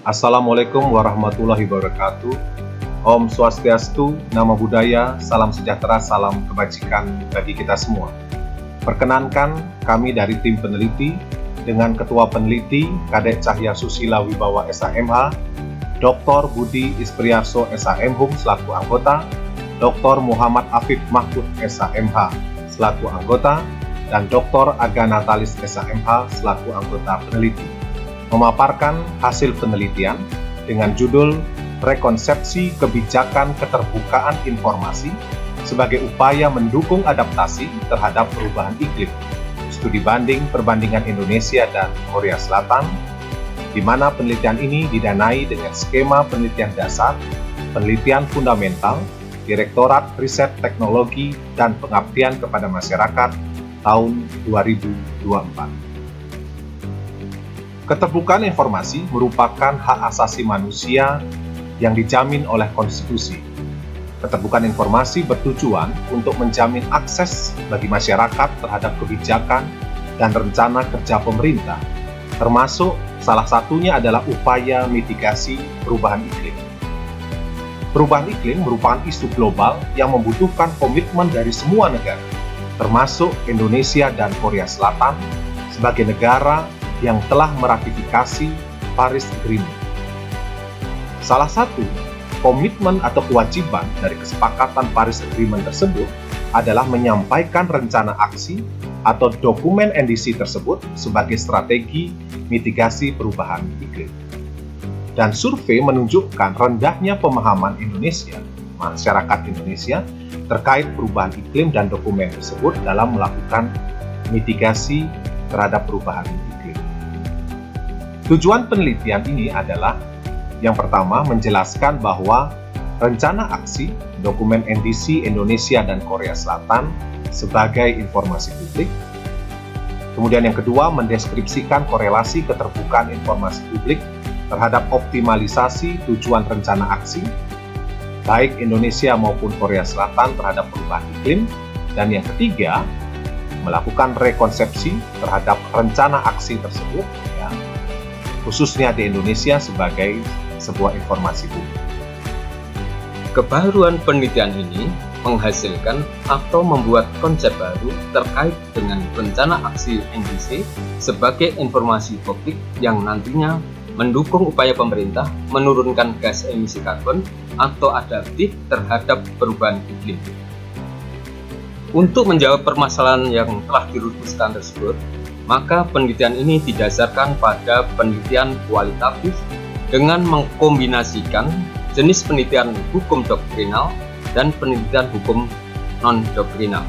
Assalamualaikum warahmatullahi wabarakatuh. Om Swastiastu, Namo Buddhaya, salam sejahtera, salam kebajikan bagi kita semua. Perkenankan kami dari tim peneliti dengan Ketua Peneliti Kadek Cahya Susila Wibawa SHMH, Dr. Budi Ispriarso SHMHum selaku anggota, Dr. Muhammad Afif Mahfud SHMH selaku anggota, dan Dr. Aga Natalis SHMH selaku anggota peneliti, memaparkan hasil penelitian dengan judul Rekonsepsi Kebijakan Keterbukaan Informasi sebagai upaya mendukung adaptasi terhadap perubahan iklim. Studi banding perbandingan Indonesia dan Korea Selatan, di mana penelitian ini didanai dengan skema penelitian dasar, penelitian fundamental, Direktorat Riset Teknologi dan Pengabdian kepada Masyarakat tahun 2024. Keterbukaan informasi merupakan hak asasi manusia yang dijamin oleh konstitusi. Keterbukaan informasi bertujuan untuk menjamin akses bagi masyarakat terhadap kebijakan dan rencana kerja pemerintah, termasuk salah satunya adalah upaya mitigasi perubahan iklim. Perubahan iklim merupakan isu global yang membutuhkan komitmen dari semua negara, termasuk Indonesia dan Korea Selatan sebagai negara yang telah meratifikasi Paris Agreement. Salah satu komitmen atau kewajiban dari kesepakatan Paris Agreement tersebut adalah menyampaikan rencana aksi atau dokumen NDC tersebut sebagai strategi mitigasi perubahan iklim. Dan survei menunjukkan rendahnya pemahaman Indonesia, masyarakat Indonesia, terkait perubahan iklim dan dokumen tersebut dalam melakukan mitigasi terhadap perubahan iklim. Tujuan penelitian ini adalah yang pertama, menjelaskan bahwa rencana aksi dokumen NDC Indonesia dan Korea Selatan sebagai informasi publik. Kemudian yang kedua, mendeskripsikan korelasi keterbukaan informasi publik terhadap optimalisasi tujuan rencana aksi, baik Indonesia maupun Korea Selatan terhadap perubahan iklim. Dan yang ketiga, melakukan rekonsepsi terhadap rencana aksi tersebut, khususnya di Indonesia sebagai sebuah informasi publik. Kebaruan penelitian ini menghasilkan atau membuat konsep baru terkait dengan rencana aksi NDC sebagai informasi publik yang nantinya mendukung upaya pemerintah menurunkan gas emisi karbon atau adaptif terhadap perubahan iklim. Untuk menjawab permasalahan yang telah dirumuskan tersebut, maka penelitian ini didasarkan pada penelitian kualitatif dengan mengkombinasikan jenis penelitian hukum doktrinal dan penelitian hukum non-doktrinal.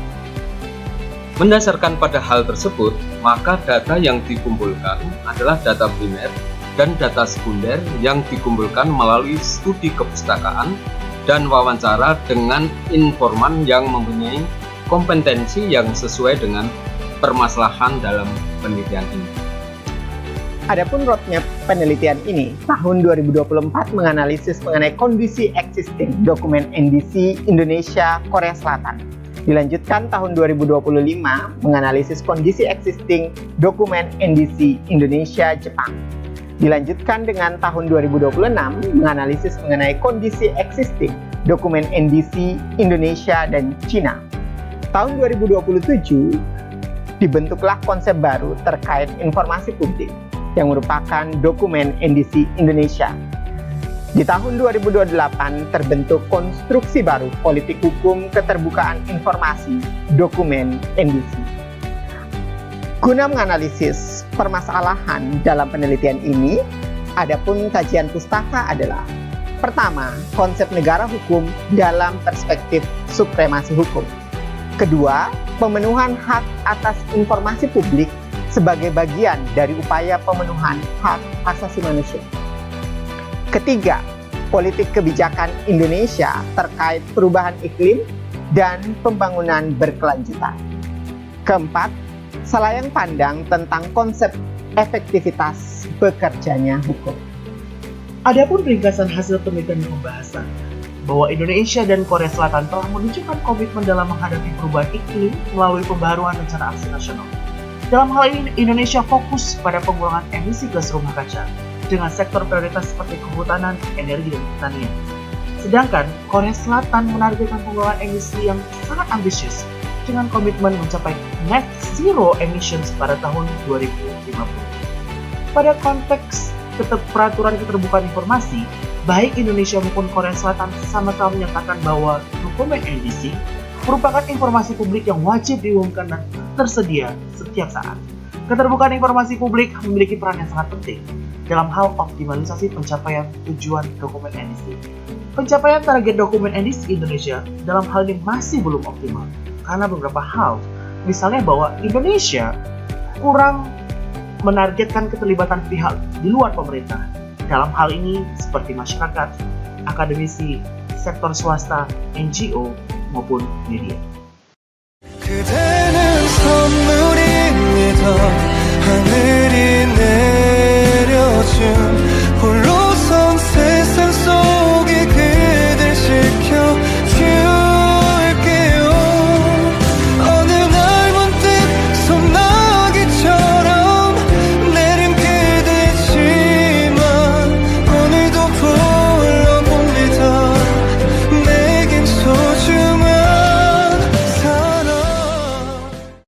Mendasarkan pada hal tersebut, maka data yang dikumpulkan adalah data primer dan data sekunder yang dikumpulkan melalui studi kepustakaan dan wawancara dengan informan yang mempunyai kompetensi yang sesuai dengan permasalahan dalam penelitian ini. Adapun roadmap penelitian ini, tahun 2024 menganalisis mengenai kondisi existing dokumen NDC Indonesia Korea Selatan. Dilanjutkan tahun 2025 menganalisis kondisi existing dokumen NDC Indonesia Jepang. Dilanjutkan dengan tahun 2026 menganalisis mengenai kondisi existing dokumen NDC Indonesia dan Cina. Tahun 2027 dibentuklah konsep baru terkait informasi publik yang merupakan dokumen NDC Indonesia. Di tahun 2028 terbentuk konstruksi baru politik hukum keterbukaan informasi dokumen NDC. Guna menganalisis permasalahan dalam penelitian ini, adapun kajian pustaka adalah: pertama, konsep negara hukum dalam perspektif supremasi hukum. Kedua, pemenuhan hak atas informasi publik sebagai bagian dari upaya pemenuhan hak asasi manusia. Ketiga, politik kebijakan Indonesia terkait perubahan iklim dan pembangunan berkelanjutan. Keempat, selayang pandang tentang konsep efektivitas bekerjanya hukum. Adapun ringkasan hasil penelitian dan pembahasan bahwa Indonesia dan Korea Selatan telah menunjukkan komitmen dalam menghadapi perubahan iklim melalui pembaharuan rencana aksi nasional. Dalam hal ini, Indonesia fokus pada pengurangan emisi gas rumah kaca dengan sektor prioritas seperti kehutanan, energi, dan pertanian. Sedangkan Korea Selatan menargetkan pengurangan emisi yang sangat ambisius dengan komitmen mencapai net zero emissions pada tahun 2050. Pada konteks peraturan keterbukaan informasi, baik Indonesia maupun Korea Selatan sama-sama menyatakan bahwa dokumen NDC merupakan informasi publik yang wajib diumumkan dan tersedia setiap saat. Keterbukaan informasi publik memiliki peran yang sangat penting dalam hal optimalisasi pencapaian tujuan dokumen NDC. Pencapaian target dokumen NDC Indonesia dalam hal ini masih belum optimal karena beberapa hal, misalnya bahwa Indonesia kurang menargetkan keterlibatan pihak di luar pemerintah. Dalam hal ini seperti masyarakat, akademisi, sektor swasta, NGO, maupun media. 그대는 선물입니다.